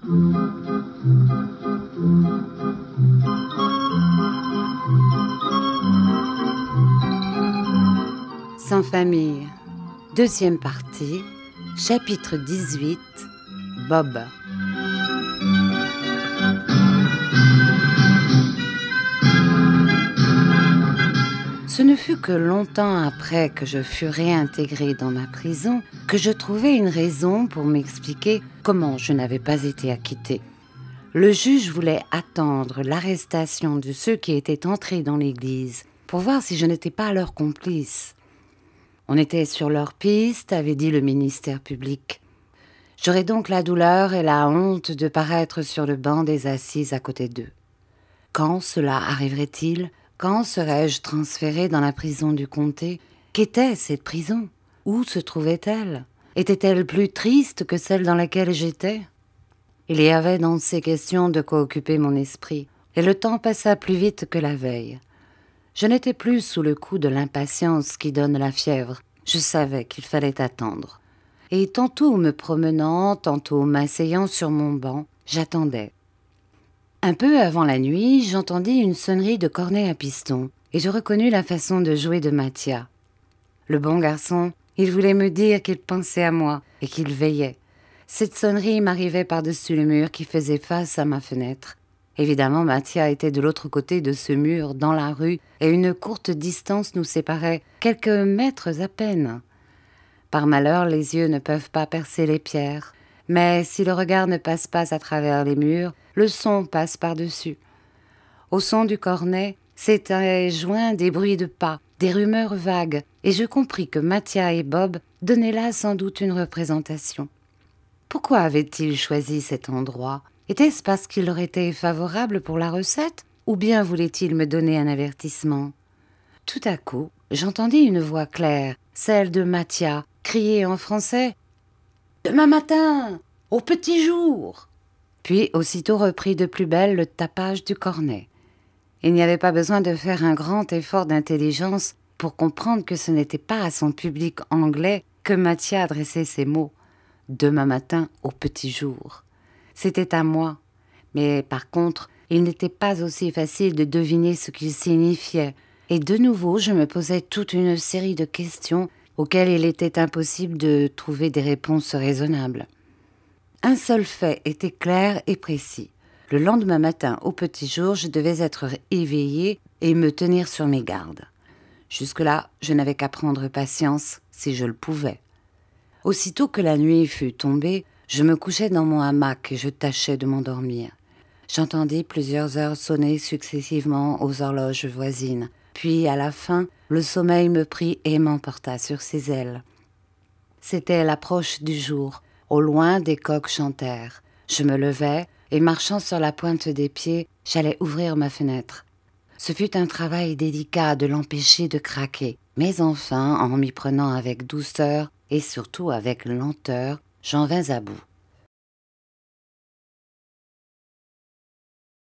Sans famille, deuxième partie, chapitre 18, Bob. Ce ne fut que longtemps après que je fus réintégrée dans ma prison que je trouvai une raison pour m'expliquer comment je n'avais pas été acquittée. Le juge voulait attendre l'arrestation de ceux qui étaient entrés dans l'église pour voir si je n'étais pas leur complice. On était sur leur piste, avait dit le ministère public. J'aurais donc la douleur et la honte de paraître sur le banc des assises à côté d'eux. Quand cela arriverait-il ? Quand serais-je transférée dans la prison du comté ? Qu'était cette prison ? Où se trouvait-elle ? Était-elle plus triste que celle dans laquelle j'étais ? Il y avait dans ces questions de quoi occuper mon esprit, et le temps passa plus vite que la veille. Je n'étais plus sous le coup de l'impatience qui donne la fièvre. Je savais qu'il fallait attendre. Et tantôt me promenant, tantôt m'asseyant sur mon banc, j'attendais. Un peu avant la nuit, j'entendis une sonnerie de cornet à piston, et je reconnus la façon de jouer de Mathia. Le bon garçon, il voulait me dire qu'il pensait à moi et qu'il veillait. Cette sonnerie m'arrivait par-dessus le mur qui faisait face à ma fenêtre. Évidemment, Mathia était de l'autre côté de ce mur, dans la rue, et une courte distance nous séparait, quelques mètres à peine. Par malheur, les yeux ne peuvent pas percer les pierres, mais si le regard ne passe pas à travers les murs, le son passe par-dessus. Au son du cornet, s'étaient joints des bruits de pas, des rumeurs vagues, et je compris que Mathia et Bob donnaient là sans doute une représentation. Pourquoi avaient-ils choisi cet endroit ? Était-ce parce qu'il leur était favorable pour la recette, ou bien voulait-il me donner un avertissement ? Tout à coup, j'entendis une voix claire, celle de Mathia, crier en français « Demain matin, au petit jour !» Puis aussitôt reprit de plus belle le tapage du cornet. Il n'y avait pas besoin de faire un grand effort d'intelligence pour comprendre que ce n'était pas à son public anglais que Mathia adressait ces mots. « Demain matin, au petit jour !» C'était à moi, mais par contre, il n'était pas aussi facile de deviner ce qu'il signifiait, et de nouveau je me posais toute une série de questions auxquelles il était impossible de trouver des réponses raisonnables. Un seul fait était clair et précis. Le lendemain matin, au petit jour, je devais être éveillée et me tenir sur mes gardes. Jusque-là, je n'avais qu'à prendre patience, si je le pouvais. Aussitôt que la nuit fut tombée, je me couchai dans mon hamac et je tâchais de m'endormir. J'entendis plusieurs heures sonner successivement aux horloges voisines. Puis, à la fin, le sommeil me prit et m'emporta sur ses ailes. C'était l'approche du jour. Au loin, des coqs chantèrent. Je me levai et, marchant sur la pointe des pieds, j'allais ouvrir ma fenêtre. Ce fut un travail délicat de l'empêcher de craquer. Mais enfin, en m'y prenant avec douceur et surtout avec lenteur, j'en vins à bout.